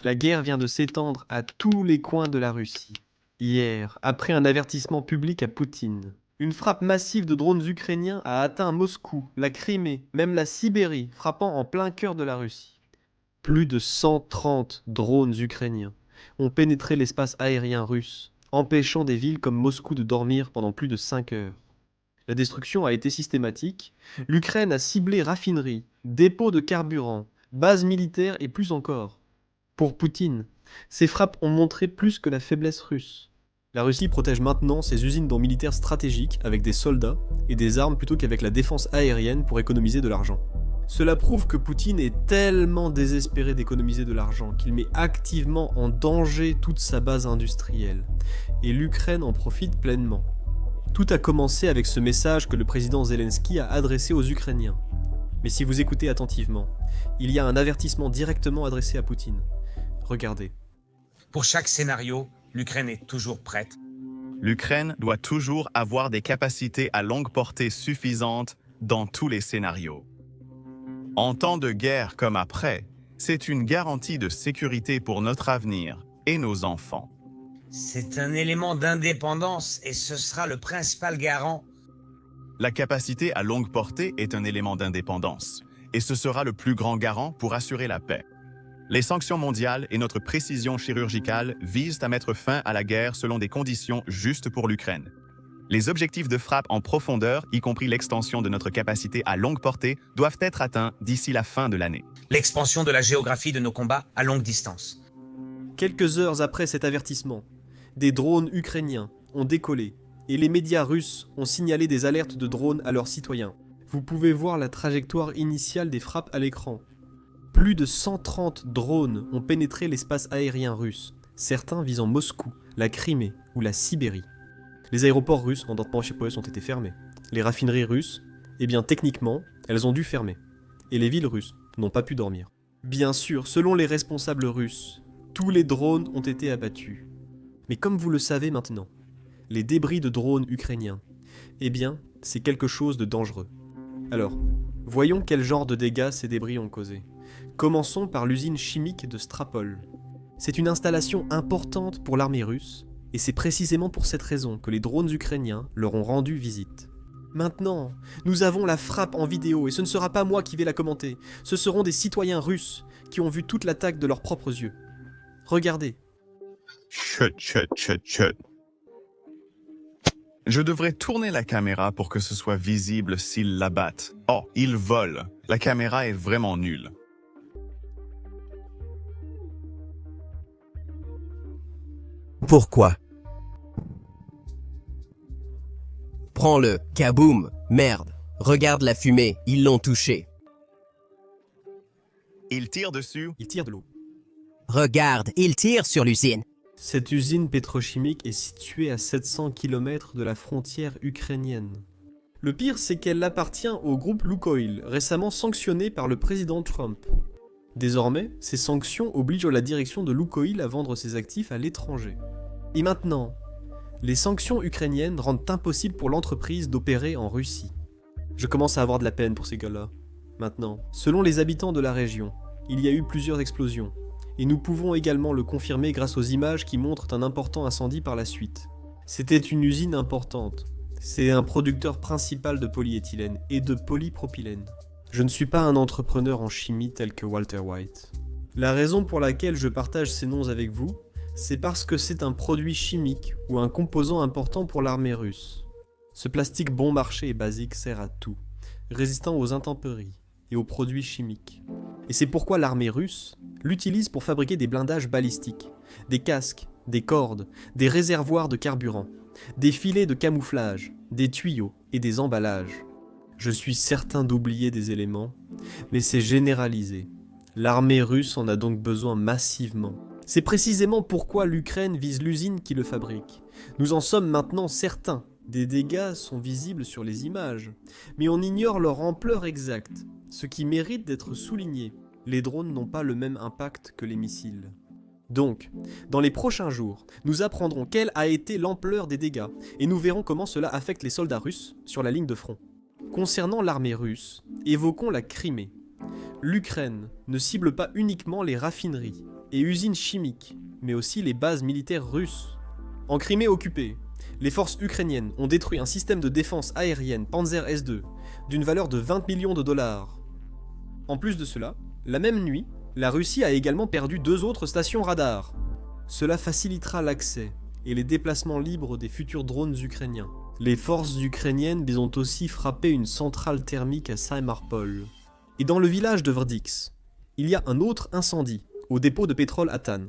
La guerre vient de s'étendre à tous les coins de la Russie. Hier, après un avertissement public à Poutine, une frappe massive de drones ukrainiens a atteint Moscou, la Crimée, même la Sibérie, frappant en plein cœur de la Russie. Plus de 130 drones ukrainiens ont pénétré l'espace aérien russe, empêchant des villes comme Moscou de dormir pendant plus de 5 heures. La destruction a été systématique. L'Ukraine a ciblé raffineries, dépôts de carburant, bases militaires et plus encore. Pour Poutine, ces frappes ont montré plus que la faiblesse russe. La Russie protège maintenant ses usines d'eau militaires stratégiques avec des soldats et des armes plutôt qu'avec la défense aérienne pour économiser de l'argent. Cela prouve que Poutine est tellement désespéré d'économiser de l'argent qu'il met activement en danger toute sa base industrielle. Et l'Ukraine en profite pleinement. Tout a commencé avec ce message que le président Zelensky a adressé aux Ukrainiens. Mais si vous écoutez attentivement, il y a un avertissement directement adressé à Poutine. Regardez. Pour chaque scénario, l'Ukraine est toujours prête. L'Ukraine doit toujours avoir des capacités à longue portée suffisantes dans tous les scénarios. En temps de guerre comme après, c'est une garantie de sécurité pour notre avenir et nos enfants. C'est un élément d'indépendance et ce sera le principal garant. La capacité à longue portée est un élément d'indépendance, et ce sera le plus grand garant pour assurer la paix. Les sanctions mondiales et notre précision chirurgicale visent à mettre fin à la guerre selon des conditions justes pour l'Ukraine. Les objectifs de frappe en profondeur, y compris l'extension de notre capacité à longue portée, doivent être atteints d'ici la fin de l'année. L'expansion de la géographie de nos combats à longue distance. Quelques heures après cet avertissement, des drones ukrainiens ont décollé et les médias russes ont signalé des alertes de drones à leurs citoyens. Vous pouvez voir la trajectoire initiale des frappes à l'écran. Plus de 130 drones ont pénétré l'espace aérien russe, certains visant Moscou, la Crimée ou la Sibérie. Les aéroports russes en Dortmund-Chipoes ont été fermés. Les raffineries russes, eh bien techniquement, elles ont dû fermer. Et les villes russes n'ont pas pu dormir. Bien sûr, selon les responsables russes, tous les drones ont été abattus. Mais comme vous le savez maintenant, les débris de drones ukrainiens, eh bien, c'est quelque chose de dangereux. Alors, voyons quel genre de dégâts ces débris ont causé. Commençons par l'usine chimique de Strapol. C'est une installation importante pour l'armée russe, et c'est précisément pour cette raison que les drones ukrainiens leur ont rendu visite. Maintenant, nous avons la frappe en vidéo, et ce ne sera pas moi qui vais la commenter, ce seront des citoyens russes qui ont vu toute l'attaque de leurs propres yeux. Regardez. Chut. Je devrais tourner la caméra pour que ce soit visible s'ils l'abattent. Oh, ils volent. La caméra est vraiment nulle. Pourquoi? Prends-le, kaboum, merde. Regarde la fumée, ils l'ont touché. Ils tirent dessus. Ils tirent de l'eau. Regarde, ils tirent sur l'usine. Cette usine pétrochimique est située à 700 km de la frontière ukrainienne. Le pire, c'est qu'elle appartient au groupe Lukoil, récemment sanctionné par le président Trump. Désormais, ces sanctions obligent la direction de Lukoil à vendre ses actifs à l'étranger. Et maintenant, les sanctions ukrainiennes rendent impossible pour l'entreprise d'opérer en Russie. Je commence à avoir de la peine pour ces gars-là. Maintenant, selon les habitants de la région, il y a eu plusieurs explosions. Et nous pouvons également le confirmer grâce aux images qui montrent un important incendie par la suite. C'était une usine importante. C'est un producteur principal de polyéthylène et de polypropylène. Je ne suis pas un entrepreneur en chimie tel que Walter White. La raison pour laquelle je partage ces noms avec vous, c'est parce que c'est un produit chimique ou un composant important pour l'armée russe. Ce plastique bon marché et basique sert à tout, résistant aux intempéries et aux produits chimiques. Et c'est pourquoi l'armée russe l'utilise pour fabriquer des blindages balistiques, des casques, des cordes, des réservoirs de carburant, des filets de camouflage, des tuyaux et des emballages. Je suis certain d'oublier des éléments, mais c'est généralisé. L'armée russe en a donc besoin massivement. C'est précisément pourquoi l'Ukraine vise l'usine qui le fabrique. Nous en sommes maintenant certains. Des dégâts sont visibles sur les images, mais on ignore leur ampleur exacte, ce qui mérite d'être souligné. Les drones n'ont pas le même impact que les missiles. Donc, dans les prochains jours, nous apprendrons quelle a été l'ampleur des dégâts, et nous verrons comment cela affecte les soldats russes sur la ligne de front. Concernant l'armée russe, évoquons la Crimée. L'Ukraine ne cible pas uniquement les raffineries, et usines chimiques, mais aussi les bases militaires russes. En Crimée occupée, les forces ukrainiennes ont détruit un système de défense aérienne Panzer S-2 d'une valeur de 20 millions de dollars. En plus de cela, la même nuit, la Russie a également perdu 2 autres stations radar. Cela facilitera l'accès et les déplacements libres des futurs drones ukrainiens. Les forces ukrainiennes ont aussi frappé une centrale thermique à Samarpol. Et dans le village de Vrdix, il y a un autre incendie, au dépôt de pétrole Atan.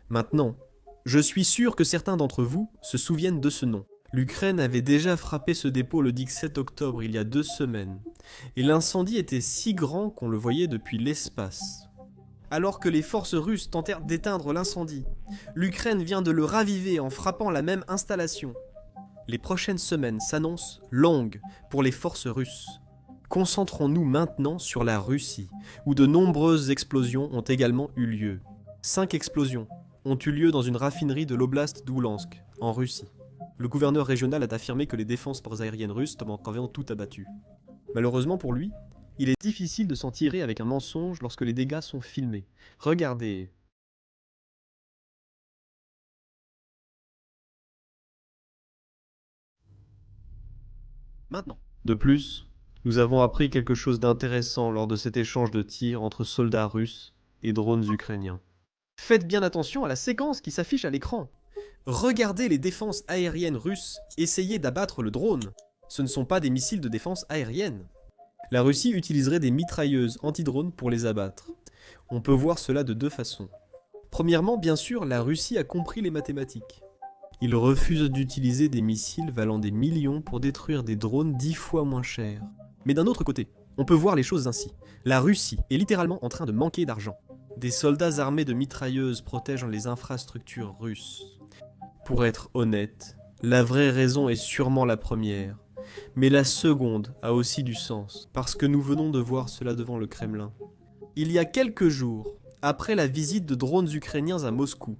Maintenant, je suis sûr que certains d'entre vous se souviennent de ce nom. L'Ukraine avait déjà frappé ce dépôt le 17 octobre, il y a 2 semaines, et l'incendie était si grand qu'on le voyait depuis l'espace. Alors que les forces russes tentèrent d'éteindre l'incendie, l'Ukraine vient de le raviver en frappant la même installation. Les prochaines semaines s'annoncent longues pour les forces russes. Concentrons-nous maintenant sur la Russie, où de nombreuses explosions ont également eu lieu. 5 explosions ont eu lieu dans une raffinerie de l'oblast d'Oulansk, en Russie. Le gouverneur régional a affirmé que les défenses aériennes russes avaient tout abattu. Malheureusement pour lui, il est difficile de s'en tirer avec un mensonge lorsque les dégâts sont filmés. Regardez. Maintenant. De plus, nous avons appris quelque chose d'intéressant lors de cet échange de tirs entre soldats russes et drones ukrainiens. Faites bien attention à la séquence qui s'affiche à l'écran. Regardez les défenses aériennes russes essayer d'abattre le drone. Ce ne sont pas des missiles de défense aérienne. La Russie utiliserait des mitrailleuses anti-drones pour les abattre. On peut voir cela de 2 façons. Premièrement, bien sûr, la Russie a compris les mathématiques. Ils refusent d'utiliser des missiles valant des millions pour détruire des drones 10 fois moins chers. Mais d'un autre côté, on peut voir les choses ainsi. La Russie est littéralement en train de manquer d'argent. Des soldats armés de mitrailleuses protègent les infrastructures russes. Pour être honnête, la vraie raison est sûrement la première. Mais la seconde a aussi du sens, parce que nous venons de voir cela devant le Kremlin. Il y a quelques jours, après la visite de drones ukrainiens à Moscou,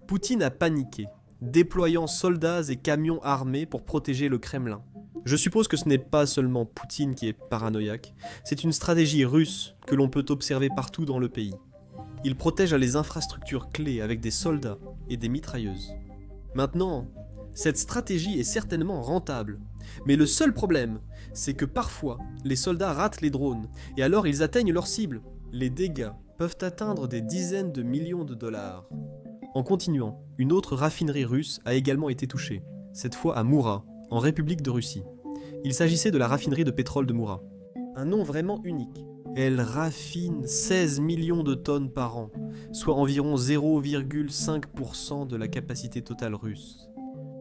Poutine a paniqué, déployant soldats et camions armés pour protéger le Kremlin. Je suppose que ce n'est pas seulement Poutine qui est paranoïaque, c'est une stratégie russe que l'on peut observer partout dans le pays. Il protège les infrastructures clés avec des soldats et des mitrailleuses. Maintenant, cette stratégie est certainement rentable, mais le seul problème, c'est que parfois, les soldats ratent les drones, et alors ils atteignent leur cible. Les dégâts peuvent atteindre des dizaines de millions de dollars. En continuant, une autre raffinerie russe a également été touchée, cette fois à Moura, en République de Russie. Il s'agissait de la raffinerie de pétrole de Moura. Un nom vraiment unique. Elle raffine 16 millions de tonnes par an, soit environ 0,5% de la capacité totale russe.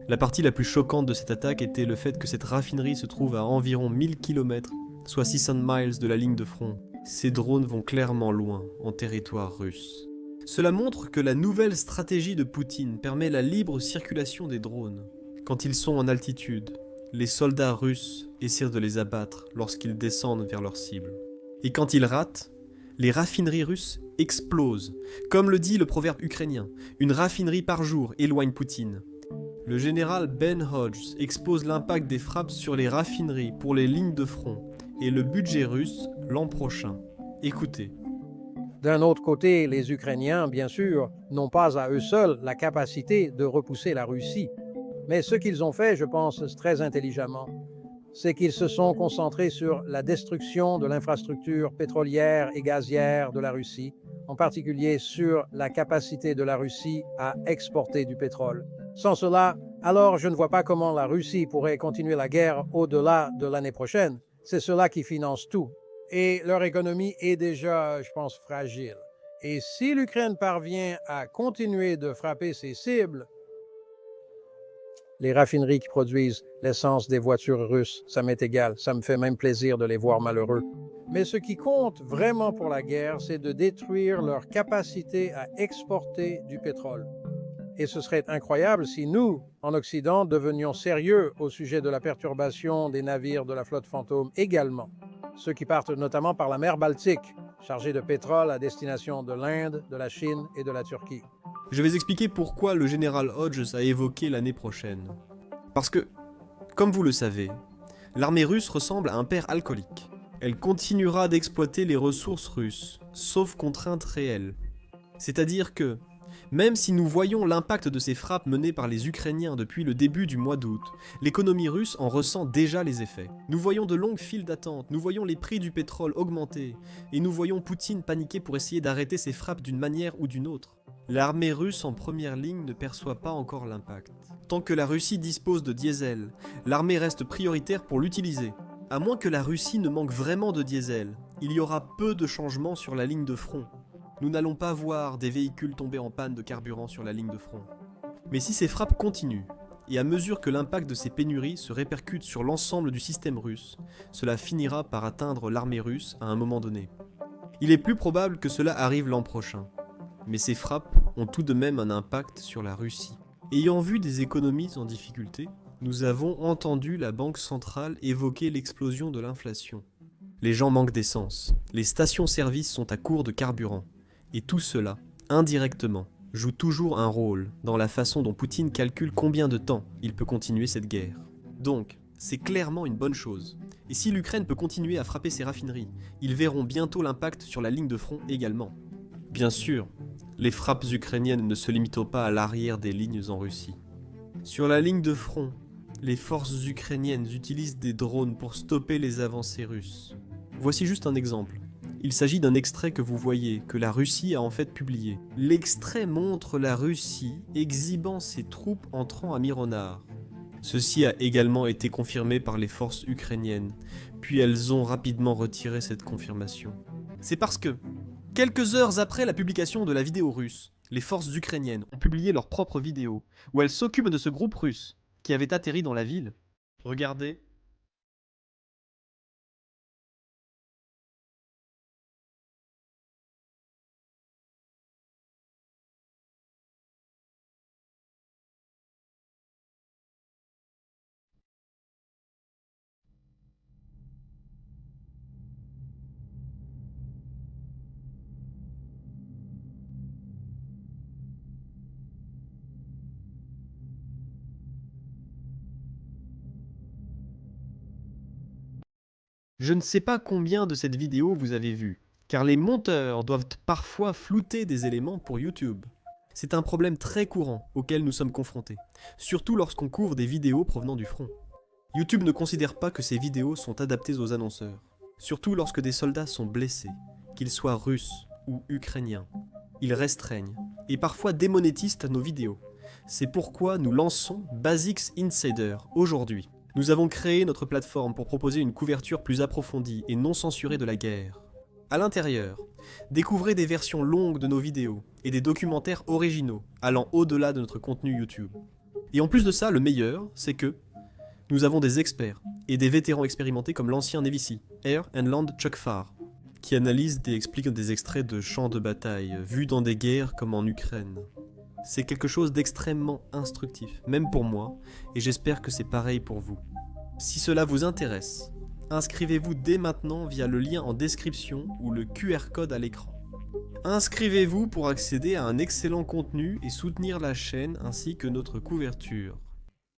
La partie la plus choquante de cette attaque était le fait que cette raffinerie se trouve à environ 1000 km, soit 600 miles de la ligne de front. Ces drones vont clairement loin, en territoire russe. Cela montre que la nouvelle stratégie de Poutine permet la libre circulation des drones. Quand ils sont en altitude, les soldats russes essaient de les abattre lorsqu'ils descendent vers leur cible. Et quand ils ratent, les raffineries russes explosent. Comme le dit le proverbe ukrainien, une raffinerie par jour éloigne Poutine. Le général Ben Hodges expose l'impact des frappes sur les raffineries pour les lignes de front et le budget russe l'an prochain. Écoutez. D'un autre côté, les Ukrainiens, bien sûr, n'ont pas à eux seuls la capacité de repousser la Russie. Mais ce qu'ils ont fait, je pense, très intelligemment, c'est qu'ils se sont concentrés sur la destruction de l'infrastructure pétrolière et gazière de la Russie, en particulier sur la capacité de la Russie à exporter du pétrole. Sans cela, alors je ne vois pas comment la Russie pourrait continuer la guerre au-delà de l'année prochaine. C'est cela qui finance tout. Et leur économie est déjà, je pense, fragile. Et si l'Ukraine parvient à continuer de frapper ses cibles, les raffineries qui produisent l'essence des voitures russes, ça m'est égal, ça me fait même plaisir de les voir malheureux. Mais ce qui compte vraiment pour la guerre, c'est de détruire leur capacité à exporter du pétrole. Et ce serait incroyable si nous, en Occident, devenions sérieux au sujet de la perturbation des navires de la flotte fantôme également. Ceux qui partent notamment par la mer Baltique, chargés de pétrole à destination de l'Inde, de la Chine et de la Turquie. Je vais expliquer pourquoi le général Hodges a évoqué l'année prochaine. Parce que, comme vous le savez, l'armée russe ressemble à un père alcoolique. Elle continuera d'exploiter les ressources russes, sauf contrainte réelle. C'est-à-dire que, même si nous voyons l'impact de ces frappes menées par les Ukrainiens depuis le début du mois d'août, l'économie russe en ressent déjà les effets. Nous voyons de longues files d'attente, nous voyons les prix du pétrole augmenter, et nous voyons Poutine paniquer pour essayer d'arrêter ces frappes d'une manière ou d'une autre. L'armée russe en première ligne ne perçoit pas encore l'impact. Tant que la Russie dispose de diesel, l'armée reste prioritaire pour l'utiliser. À moins que la Russie ne manque vraiment de diesel, il y aura peu de changements sur la ligne de front. Nous n'allons pas voir des véhicules tomber en panne de carburant sur la ligne de front. Mais si ces frappes continuent, et à mesure que l'impact de ces pénuries se répercute sur l'ensemble du système russe, cela finira par atteindre l'armée russe à un moment donné. Il est plus probable que cela arrive l'an prochain. Mais ces frappes ont tout de même un impact sur la Russie. Ayant vu des économies en difficulté, nous avons entendu la Banque centrale évoquer l'explosion de l'inflation. Les gens manquent d'essence, les stations-service sont à court de carburant. Et tout cela, indirectement, joue toujours un rôle dans la façon dont Poutine calcule combien de temps il peut continuer cette guerre. Donc, c'est clairement une bonne chose. Et si l'Ukraine peut continuer à frapper ses raffineries, ils verront bientôt l'impact sur la ligne de front également. Bien sûr, les frappes ukrainiennes ne se limitent pas à l'arrière des lignes en Russie. Sur la ligne de front, les forces ukrainiennes utilisent des drones pour stopper les avancées russes. Voici juste un exemple. Il s'agit d'un extrait que vous voyez, que la Russie a en fait publié. L'extrait montre la Russie exhibant ses troupes entrant à Mironar. Ceci a également été confirmé par les forces ukrainiennes, puis elles ont rapidement retiré cette confirmation. C'est parce que, quelques heures après la publication de la vidéo russe, les forces ukrainiennes ont publié leur propre vidéo, où elles s'occupent de ce groupe russe qui avait atterri dans la ville. Regardez. Je ne sais pas combien de cette vidéo vous avez vu, car les monteurs doivent parfois flouter des éléments pour YouTube. C'est un problème très courant auquel nous sommes confrontés, surtout lorsqu'on couvre des vidéos provenant du front. YouTube ne considère pas que ces vidéos sont adaptées aux annonceurs, surtout lorsque des soldats sont blessés, qu'ils soient russes ou ukrainiens. Ils restreignent, et parfois démonétisent nos vidéos. C'est pourquoi nous lançons Basics Insider aujourd'hui. Nous avons créé notre plateforme pour proposer une couverture plus approfondie et non censurée de la guerre. À l'intérieur, découvrez des versions longues de nos vidéos et des documentaires originaux allant au-delà de notre contenu YouTube. Et en plus de ça, le meilleur, c'est que nous avons des experts et des vétérans expérimentés comme l'ancien Navy Sea, Air and Land Chuck Farr, qui analysent et expliquent des extraits de champs de bataille vus dans des guerres comme en Ukraine. C'est quelque chose d'extrêmement instructif, même pour moi, et j'espère que c'est pareil pour vous. Si cela vous intéresse, inscrivez-vous dès maintenant via le lien en description ou le QR code à l'écran. Inscrivez-vous pour accéder à un excellent contenu et soutenir la chaîne ainsi que notre couverture.